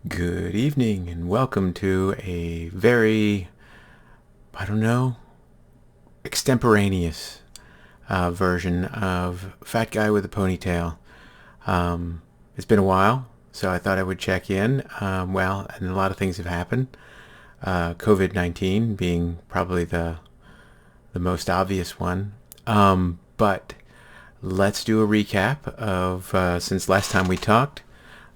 Good evening and welcome to a very, I don't know, extemporaneous version of Fat Guy with a Ponytail. It's been a while, so I thought I would check in. And a lot of things have happened. COVID-19 being probably the most obvious one. But let's do a recap of since last time we talked.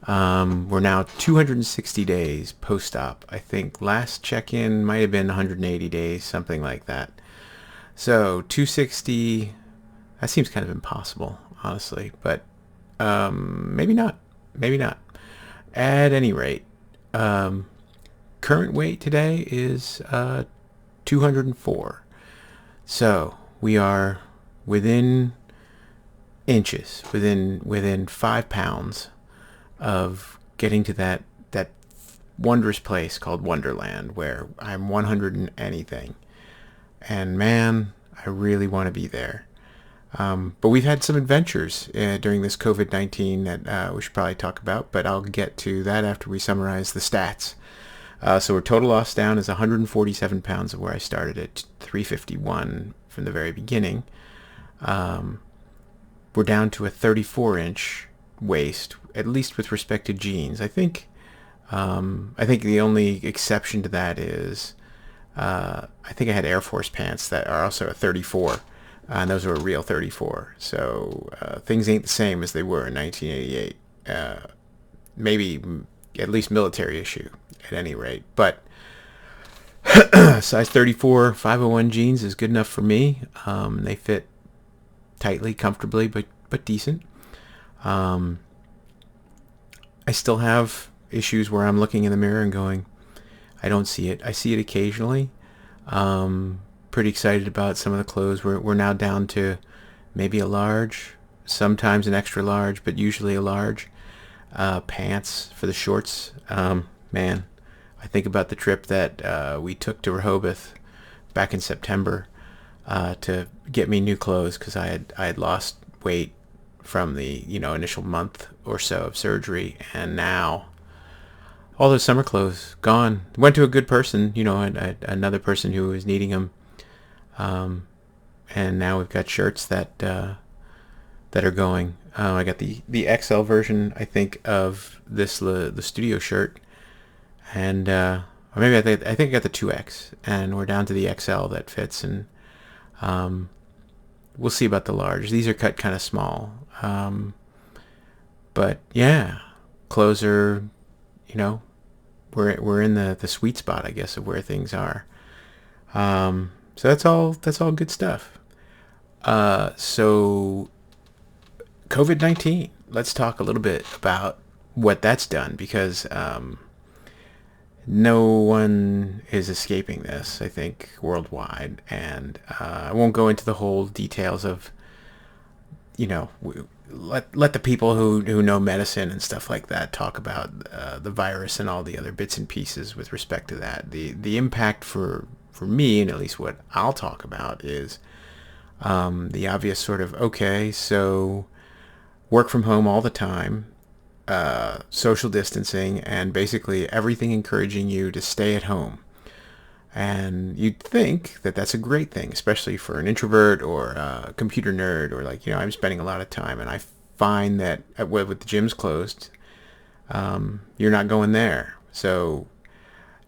We're now 260 days post-op. I think last check-in might have been 180 days, something like that. So 260, that seems kind of impossible, honestly, but maybe not. Maybe not. At any rate, current weight today is 204. So we are within inches, within 5 pounds of getting to that wondrous place called Wonderland, where I'm 100 and anything. And man, I really want to be there. But we've had some adventures during this COVID-19 that we should probably talk about, but I'll get to that after we summarize the stats. So our total loss down is 147 pounds of where I started at 351 from the very beginning. We're down to a 34-inch waist, at least with respect to jeans. I think the only exception to that is I think I had Air Force pants that are also a 34, and those are a real 34. So things ain't the same as they were in 1988. Maybe at least military issue at any rate. But size 34 501 jeans is good enough for me. They fit tightly, comfortably, but decent. I still have issues where I'm looking in the mirror and going, I don't see it. I see it occasionally. Pretty excited about some of the clothes. We're now down to maybe a large, sometimes an extra large, but usually a large. Pants for the shorts. Man, I think about the trip that we took to Rehoboth back in September to get me new clothes because I had lost weight from the initial month or so of surgery, and now all those summer clothes gone. Went to a good person, another person who was needing them, and now we've got shirts that are going. I got the XL version, I think, of the studio shirt, and or maybe I think I got the 2X, and we're down to the XL that fits, and we'll see about the large. These are cut kind of small, but yeah, clothes are, we're in the sweet spot, I guess, of where things are. So that's all good stuff. So COVID-19. Let's talk a little bit about what that's done, because no one is escaping this, I think, worldwide. And I won't go into the whole details of, let the people who know medicine and stuff like that talk about the virus and all the other bits and pieces with respect to that. The impact for me, and at least what I'll talk about, is the obvious sort of, okay, so work from home all the time, social distancing, and basically everything encouraging you to stay at home. And you'd think that that's a great thing, especially for an introvert or a computer nerd, or I'm spending a lot of time, and I find that with the gyms closed, you're not going there. So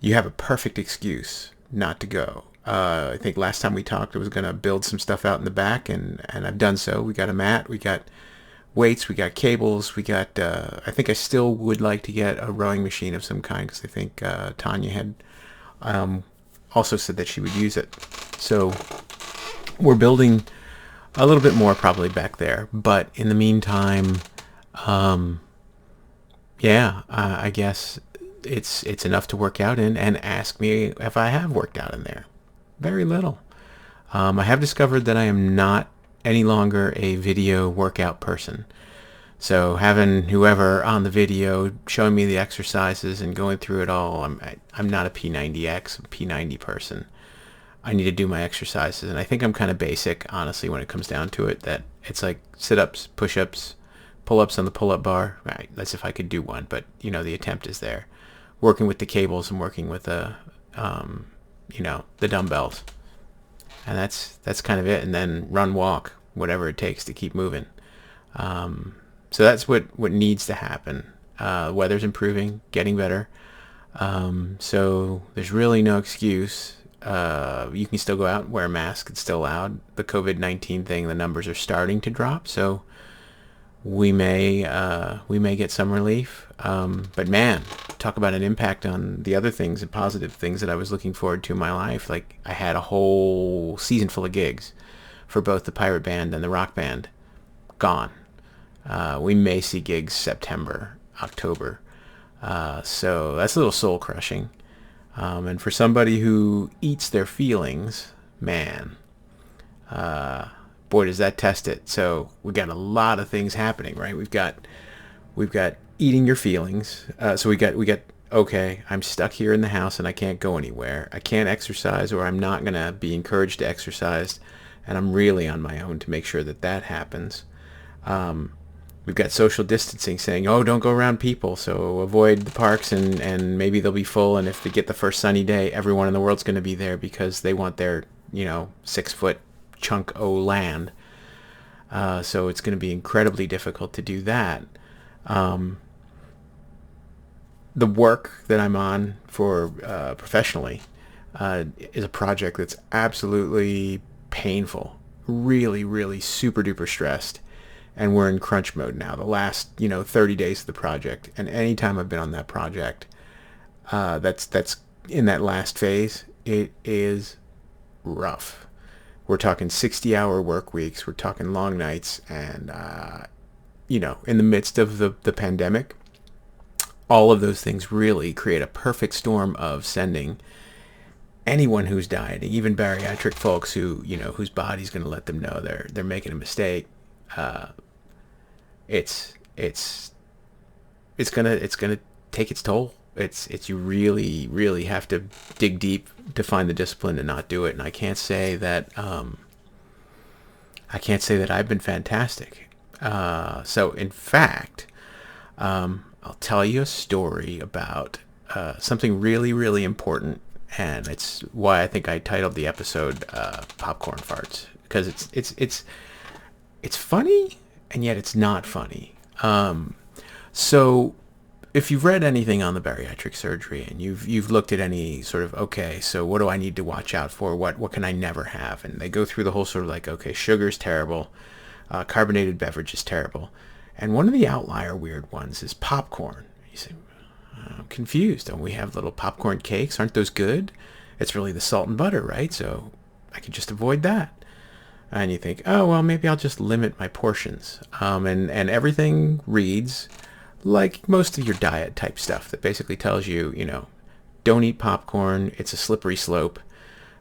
you have a perfect excuse not to go. I think last time we talked, I was going to build some stuff out in the back, and I've done so. We got a mat, we got weights, we got cables, we got, I think I still would like to get a rowing machine of some kind, because I think Tanya had also said that she would use it. So we're building a little bit more probably back there. But in the meantime, I guess it's enough to work out in, and ask me if I have worked out in there. Very little. I have discovered that I am not any longer a video workout person. So having whoever on the video showing me the exercises and going through it all, I'm not a P90X, P90 person. I need to do my exercises, and I think I'm kind of basic, honestly, when it comes down to it. That it's like sit-ups, push-ups, pull-ups on the pull-up bar. Right, that's if I could do one, but the attempt is there. Working with the cables and working with the dumbbells, and that's kind of it. And then run, walk, whatever it takes to keep moving. So that's what needs to happen. Weather's improving, getting better. So there's really no excuse. You can still go out and wear a mask. It's still allowed. The COVID-19 thing, the numbers are starting to drop, so we may get some relief. But man, talk about an impact on the other things and positive things that I was looking forward to in my life. Like, I had a whole season full of gigs for both the pirate band and the rock band gone. We may see gigs September, October. So that's a little soul crushing. And for somebody who eats their feelings, man, boy, does that test it. So we got a lot of things happening, right? We've got eating your feelings. So we got okay, I'm stuck here in the house and I can't go anywhere. I can't exercise, or I'm not gonna be encouraged to exercise, and I'm really on my own to make sure that happens. We've got social distancing, saying, oh, don't go around people, so avoid the parks, and maybe they'll be full, and if they get the first sunny day, everyone in the world's going to be there because they want their 6-foot chunk o' land. So it's going to be incredibly difficult to do that. The work that I'm on for professionally is a project that's absolutely painful, really, really super duper stressed. And we're in crunch mode now, the last 30 days of the project. And anytime I've been on that project, that's in that last phase, it is rough. We're talking 60-hour work weeks. We're talking long nights. And, in the midst of the pandemic, all of those things really create a perfect storm of sending anyone who's dieting, even bariatric folks who, whose body's going to let them know they're making a mistake. It's gonna take its toll. It's you really have to dig deep to find the discipline to not do it. And I can't say that I've been fantastic. So in fact, I'll tell you a story about something really, really important, and it's why I think I titled the episode "Popcorn Farts," because it's funny, and yet it's not funny. So if you've read anything on the bariatric surgery, and you've looked at any sort of, okay, so what do I need to watch out for? What can I never have? And they go through the whole sort of like, okay, sugar's terrible, carbonated beverage is terrible, and one of the outlier weird ones is popcorn. You say, I'm confused. Don't we have little popcorn cakes? Aren't those good? It's really the salt and butter, right? So I could just avoid that. And you think, oh, well, maybe I'll just limit my portions. And everything reads like most of your diet type stuff that basically tells you, don't eat popcorn. It's a slippery slope.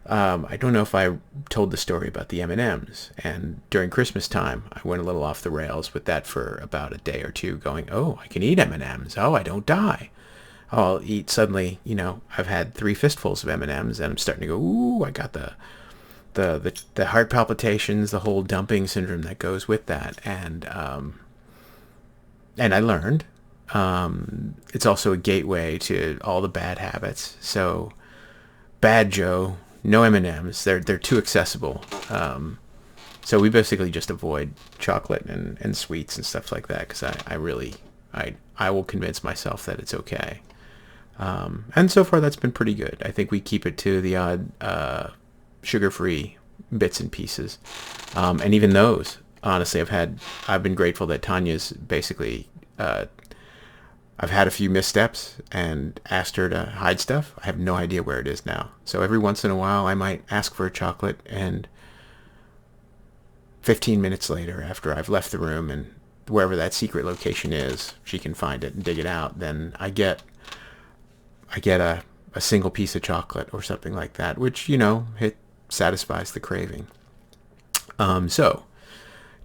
I don't know if I told the story about the M&Ms. And during Christmas time, I went a little off the rails with that for about a day or two, going, oh, I can eat M&Ms. Oh, I don't die. Oh, I'll eat suddenly, I've had 3 fistfuls of M&Ms, and I'm starting to go, ooh, I got the heart palpitations, the whole dumping syndrome that goes with that. And I learned it's also a gateway to all the bad habits. So bad Joe, no M&Ms. They're too accessible. So we basically just avoid chocolate and sweets and stuff like that, because I will convince myself that it's okay. And so far that's been pretty good. I think we keep it to the odd sugar-free bits and pieces, and even those, honestly, I've been grateful that Tanya's basically I've had a few missteps and asked her to hide stuff. I have no idea where it is now, so every once in a while I might ask for a chocolate, and 15 minutes later, after I've left the room and wherever that secret location is, she can find it and dig it out, then I get a single piece of chocolate or something like that, which, it satisfies the craving. So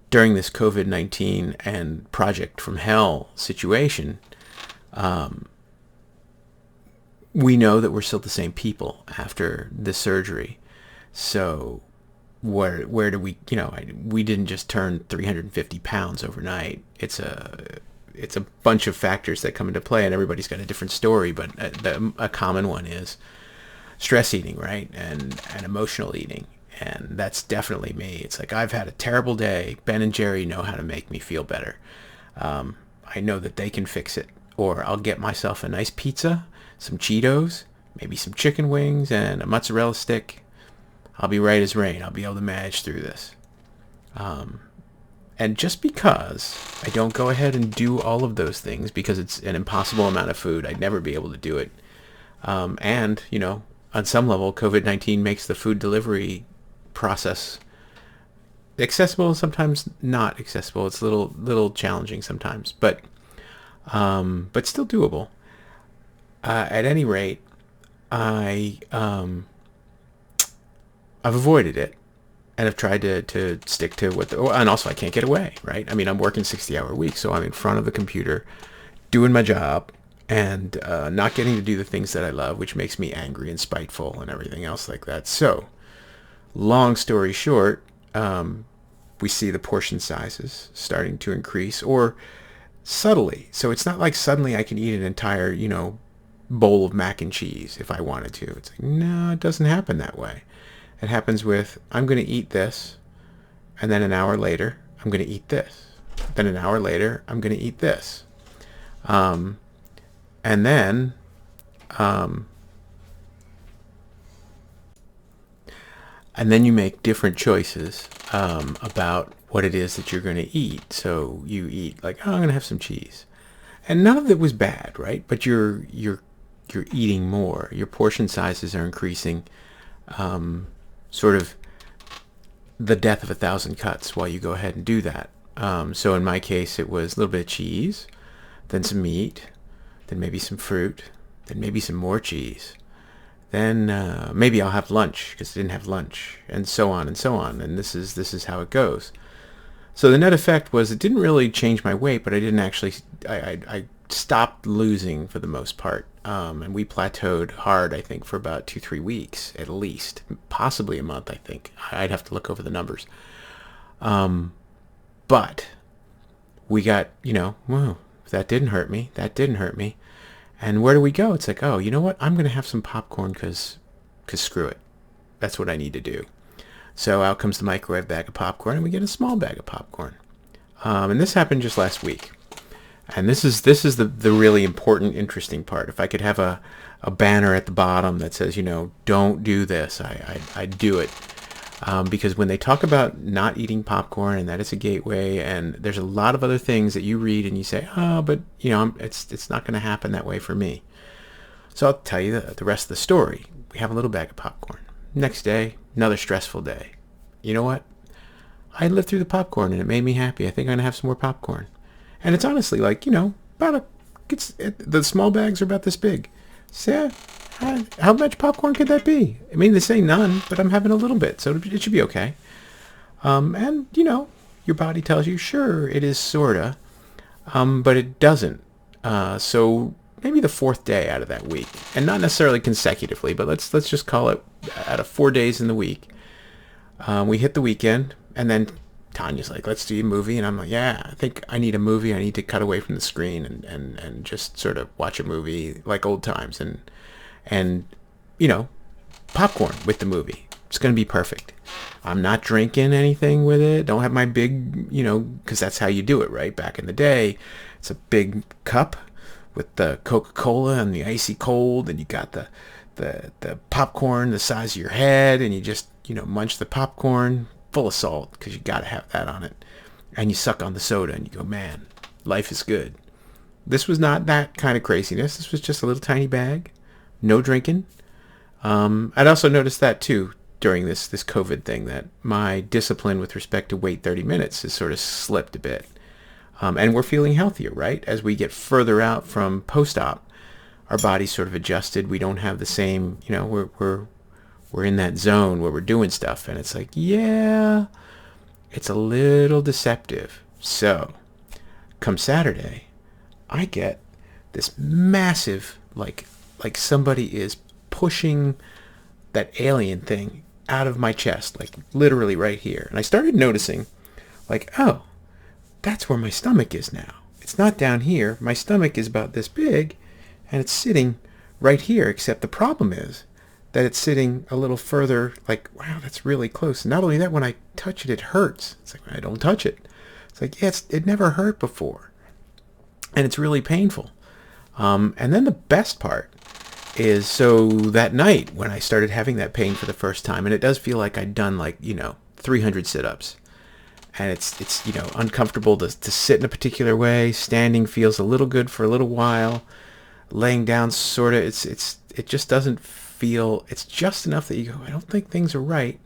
during this COVID-19 and Project from Hell situation, we know that we're still the same people after the surgery. So where do we, we didn't just turn 350 pounds overnight. It's a bunch of factors that come into play, and everybody's got a different story, but a common one is stress eating, right? And emotional eating. And that's definitely me. It's like, I've had a terrible day. Ben and Jerry know how to make me feel better. I know that they can fix it. Or I'll get myself a nice pizza, some Cheetos, maybe some chicken wings, and a mozzarella stick. I'll be right as rain. I'll be able to manage through this. And just because I don't go ahead and do all of those things, because it's an impossible amount of food, I'd never be able to do it. And, on some level, COVID-19 makes the food delivery process accessible, sometimes not accessible. It's a little challenging sometimes, but still doable. At any rate, I've avoided it, and I've tried to stick to and also I can't get away, right? I mean, I'm working 60-hour weeks, so I'm in front of the computer doing my job and not getting to do the things that I love, which makes me angry and spiteful and everything else like that. So, long story short, we see the portion sizes starting to increase, or subtly. So it's not like suddenly I can eat an entire, bowl of mac and cheese if I wanted to. It's like, no, it doesn't happen that way. It happens with, I'm going to eat this, and then an hour later, I'm going to eat this. Then an hour later, I'm going to eat this. And then, you make different choices about what it is that you're going to eat. So you eat like, oh, I'm going to have some cheese, and none of it was bad, right? But you're eating more. Your portion sizes are increasing. Sort of the death of 1,000 cuts while you go ahead and do that. So in my case, it was a little bit of cheese, then some meat, then maybe some fruit, then maybe some more cheese. Then maybe I'll have lunch because I didn't have lunch, and so on and so on. And this is how it goes. So the net effect was it didn't really change my weight, but I didn't actually. I stopped losing for the most part, and we plateaued hard. I think for about 2-3 weeks at least, possibly a month. I think I'd have to look over the numbers. But we got whoa, that didn't hurt me. That didn't hurt me. And where do we go? It's like, oh, you know what? I'm going to have some popcorn because screw it. That's what I need to do. So out comes the microwave bag of popcorn, and we get a small bag of popcorn. And this happened just last week. And this is the really important, interesting part. If I could have a banner at the bottom that says, don't do this, I'd do it. Because when they talk about not eating popcorn and that it's a gateway, and there's a lot of other things that you read and you say, oh, but it's not going to happen that way for me. So I'll tell you the rest of the story. We have a little bag of popcorn. Next day, another stressful day. You know what? I lived through the popcorn and it made me happy. I think I'm going to have some more popcorn. And it's honestly like, the small bags are about this big. So yeah, how much popcorn could that be? I mean, they say none, but I'm having a little bit, so it should be okay. And, your body tells you, sure, it is sorta, but it doesn't. So maybe the fourth day out of that week, and not necessarily consecutively, but let's just call it out of 4 days in the week. We hit the weekend, and then Tanya's like, let's do a movie. And I'm like, yeah, I think I need a movie. I need to cut away from the screen and just sort of watch a movie like old times. And popcorn with the movie. It's going to be perfect. I'm not drinking anything with it. Don't have my big, because that's how you do it, right? Back in the day, it's a big cup with the Coca-Cola and the icy cold, and you got the popcorn the size of your head, and you just, munch the popcorn full of salt because you got to have that on it. And you suck on the soda and you go, man, life is good. This was not that kind of craziness. This was just a little tiny bag. No drinking. I'd also noticed that too during this COVID thing, that my discipline with respect to wait 30 minutes has sort of slipped a bit. And we're feeling healthier, right? As we get further out from post-op, our body's sort of adjusted. We don't have the same, we're in that zone where we're doing stuff, and it's like, yeah, it's a little deceptive. So come Saturday, I get this massive, like somebody is pushing that alien thing out of my chest, like literally right here. And I started noticing, like, oh, that's where my stomach is now. It's not down here. My stomach is about this big, and it's sitting right here, except the problem is that it's sitting a little further, like, wow, that's really close. Not only that, when I touch it, it hurts. It's like, I don't touch it. It's like, yeah, it never hurt before. And it's really painful. And then the best part is, so that night when I started having that pain for the first time, and it does feel like I'd done 300 sit-ups. And it's uncomfortable to sit in a particular way. Standing feels a little good for a little while. Laying down, sort of, it just doesn't feel, it's just enough that you go, I don't think things are right,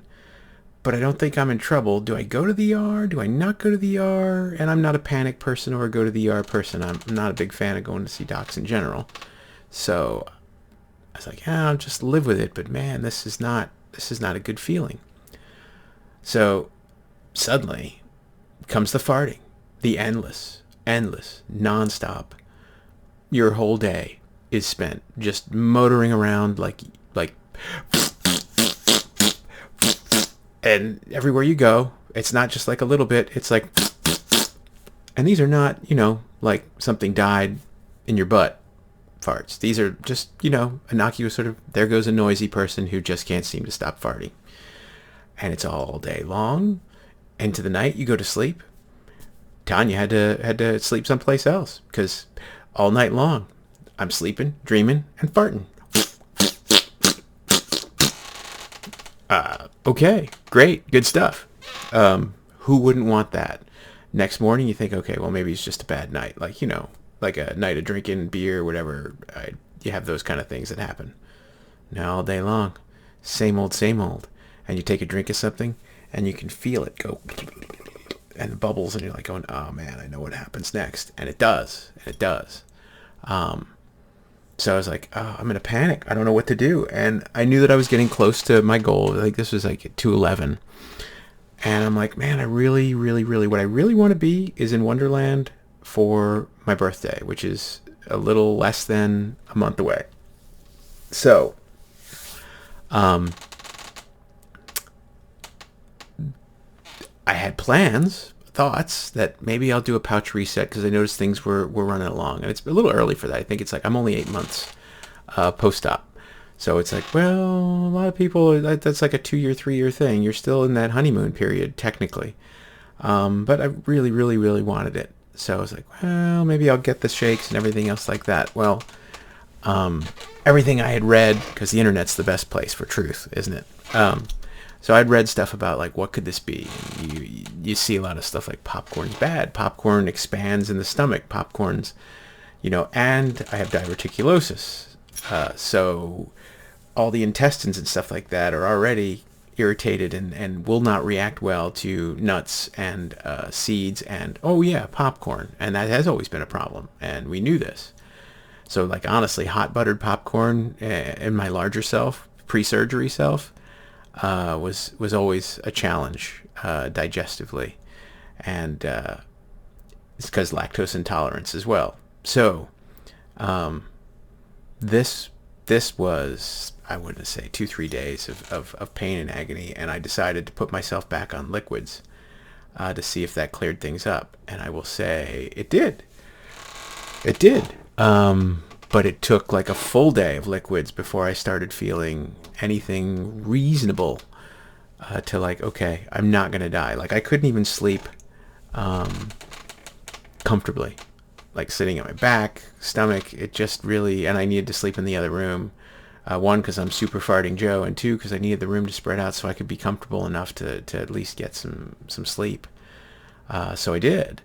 but I don't think I'm in trouble. Do I go to the ER? Do I not go to the ER? And I'm not a panic person or a go to the ER person. I'm not a big fan of going to see docs in general. So I was like, I'll just live with it. But man, this is not a good feeling. So suddenly comes the farting, the endless, nonstop. Your whole day is spent just motoring around like, and everywhere you go, it's not just like a little bit, it's like, and these are not, like something died in your butt farts. These are just, innocuous sort of, there goes a noisy person who just can't seem to stop farting. And it's all day long. Into the night, you go to sleep. Tanya had to sleep someplace else because all night long, I'm sleeping, dreaming, and farting. Okay, great, good stuff. Who wouldn't want that? Next morning, you think, okay, well, maybe it's just a bad night. Like, like a night of drinking beer, whatever. You have those kind of things that happen. Now all day long, same old. And you take a drink of something, and you can feel it go, and the bubbles, and you're like going, oh man, I know what happens next. And it does. So I was like, oh, I'm in a panic. I don't know what to do. And I knew that I was getting close to my goal. Like this was like 211. And I'm like, man, I really, what I really want to be is in Wonderland for my birthday, which is a little less than a month away. So, I had thoughts that maybe I'll do a pouch reset because I noticed things were running along, and it's a little early for that. I think it's like I'm only 8 months post-op, so it's like, well, a lot of people, that's like a 2-year, 3-year thing. You're still in that honeymoon period technically, but I really wanted it, so I was like, well, maybe I'll get the shakes and everything else like that. Well, everything I had read, because the internet's the best place for truth, isn't it? So I'd read stuff about like, what could this be? You see a lot of stuff like popcorn's bad. Popcorn expands in the stomach. Popcorn's, and I have diverticulosis. So all the intestines and stuff like that are already irritated and will not react well to nuts and seeds and, oh yeah, popcorn. And that has always been a problem. And we knew this. So like, honestly, hot buttered popcorn in my larger self, pre-surgery self, was always a challenge digestively, and it's because lactose intolerance as well. So this was, I wouldn't say 2-3 days of pain and agony, and I decided to put myself back on liquids to see if that cleared things up, and I will say it did. But it took like a full day of liquids before I started feeling anything reasonable to like, okay, I'm not going to die. Like I couldn't even sleep comfortably, like sitting on my back, stomach. It just really, and I needed to sleep in the other room. One, because I'm super farting Joe, and two, because I needed the room to spread out so I could be comfortable enough to at least get some sleep. So I did.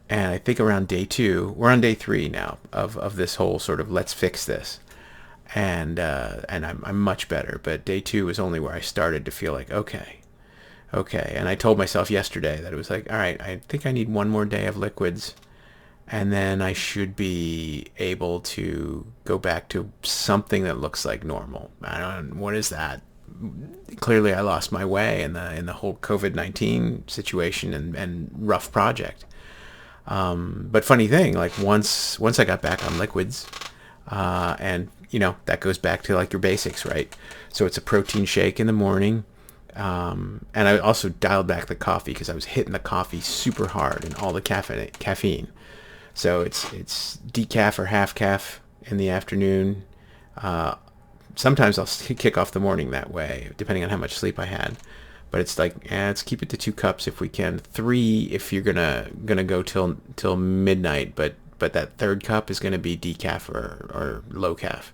And I think around day 2, we're on day 3 now of this whole sort of let's fix this, and I'm much better. But day 2 was only where I started to feel like okay, and I told myself yesterday that it was like, all right, I think I need 1 more day of liquids, and then I should be able to go back to something that looks like normal. I don't, what is that? Clearly, I lost my way in the whole COVID-19 situation and rough project. But funny thing, like once I got back on liquids, And that goes back to like your basics, right? So it's a protein shake in the morning. And I also dialed back the coffee because I was hitting the coffee super hard and all the caffeine. So it's decaf or half calf in the afternoon. Sometimes I'll kick off the morning that way, depending on how much sleep I had. But it's like, let's keep it to 2 cups if we can. 3 if you're gonna go till midnight. But that third cup is gonna be decaf or low calf.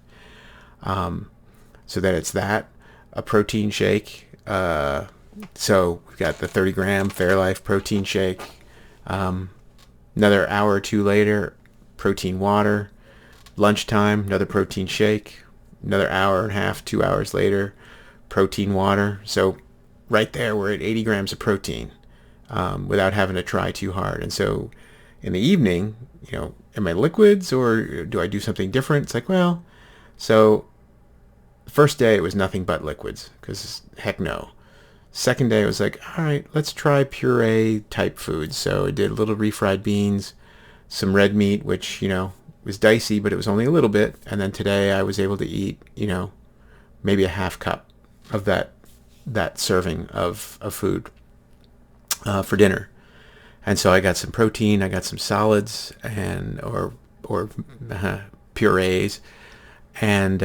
So that it's that a protein shake. So we've got the 30-gram Fairlife protein shake. Another hour or two later, protein water. Lunchtime, another protein shake. Another hour and a half, 2 hours later, protein water. So right there, we're at 80 grams of protein without having to try too hard. And so in the evening, am I liquids or do I do something different? It's like, well, so the first day it was nothing but liquids because heck no. Second day it was like, all right, let's try puree type foods. So I did a little refried beans, some red meat, which, was dicey, but it was only a little bit. And then today I was able to eat, maybe a half cup of that serving of food for dinner. And so I got some protein, I got some solids and or purees, and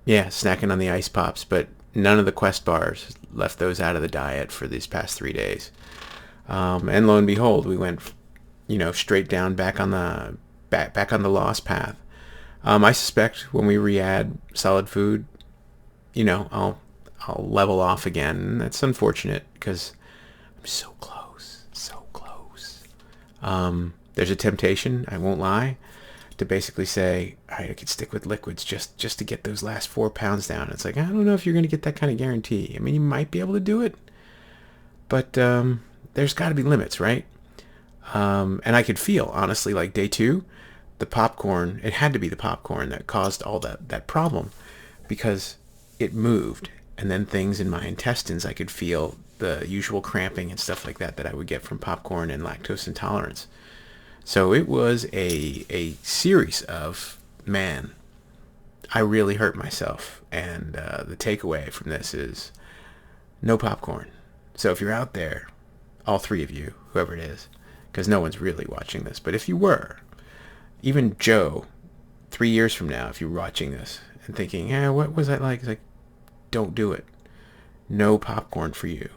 snacking on the ice pops. But none of the Quest bars, left those out of the diet for these past 3 days. And lo and behold, we went, straight down back on the lost path. I suspect when we re-add solid food, I'll level off again. And that's unfortunate because I'm so close, so close. There's a temptation, I won't lie, to basically say, all right, I could stick with liquids just to get those last 4 pounds down. It's like, I don't know if you're going to get that kind of guarantee. I mean, you might be able to do it, but there's got to be limits, right? And I could feel, honestly, like day 2, the popcorn, it had to be the popcorn that caused all that problem because it moved. And then things in my intestines, I could feel the usual cramping and stuff like that I would get from popcorn and lactose intolerance. So it was a series of, man, I really hurt myself. And the takeaway from this is no popcorn. So if you're out there, all 3 of you, whoever it is, because no one's really watching this, but if you were, even Joe, 3 years from now, if you're watching this and thinking, what was that like? It's like, don't do it. No popcorn for you.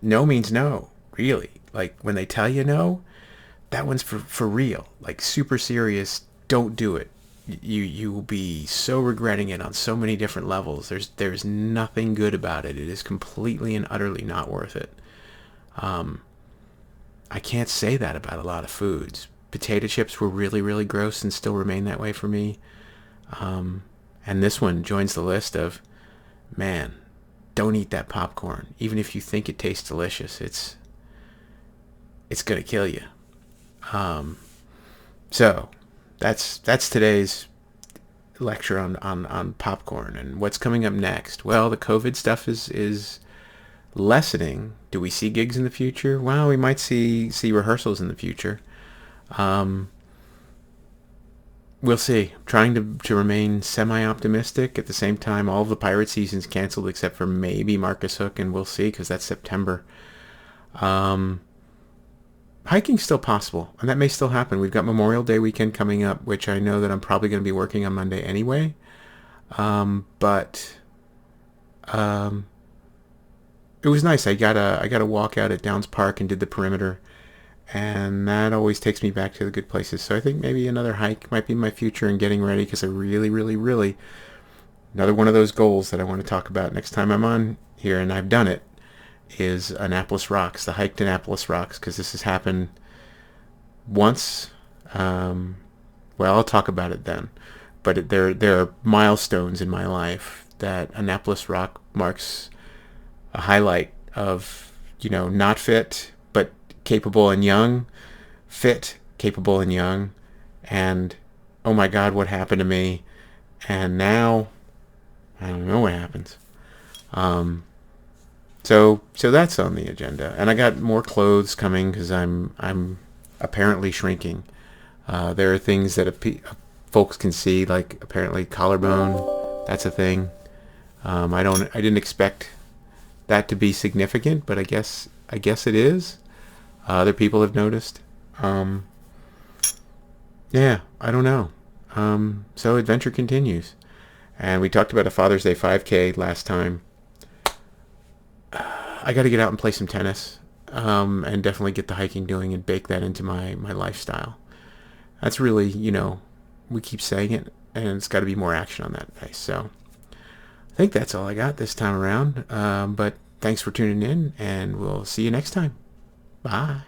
No means no, really. Like when they tell you no, that one's for real. Like super serious. Don't do it. You will be so regretting it on so many different levels. There's nothing good about it. It is completely and utterly not worth it. I can't say that about a lot of foods. Potato chips were really, really gross and still remain that way for me. And this one joins the list of, man, don't eat that popcorn. Even if you think it tastes delicious, it's gonna kill you. So that's today's lecture on popcorn. And what's coming up next? Well, the COVID stuff is lessening. Do we see gigs in the future? Well, we might see rehearsals in the future. We'll see. I'm trying to remain semi-optimistic. At the same time, all of the pirate season's canceled except for maybe Marcus Hook, and we'll see because that's September. Hiking's still possible, and that may still happen. We've got Memorial Day weekend coming up, which I know that I'm probably going to be working on Monday anyway. But it was nice. I got a walk out at Downs Park and did the perimeter, and that always takes me back to the good places. So I think maybe another hike might be in my future and getting ready because I really, really, really, another one of those goals that I want to talk about next time I'm on here, and I've done it, is Annapolis Rocks, the hike to Annapolis Rocks, because this has happened once. Well, I'll talk about it then. But there are milestones in my life that Annapolis Rock marks a highlight of, not fit, but capable and young, fit, capable and young, and oh my God, what happened to me? And now, I don't know what happens. So that's on the agenda, and I got more clothes coming because I'm apparently shrinking. There are things that folks can see, like apparently collarbone, that's a thing. I didn't expect that to be significant, but I guess it is. Other people have noticed. Um, yeah, I don't know. So adventure continues. And we talked about a Father's Day 5K last time. I got to get out and play some tennis, and definitely get the hiking doing and bake that into my lifestyle. That's really, we keep saying it, and it's got to be more action on that base. So I think that's all I got this time around. But thanks for tuning in, and we'll see you next time. Bye.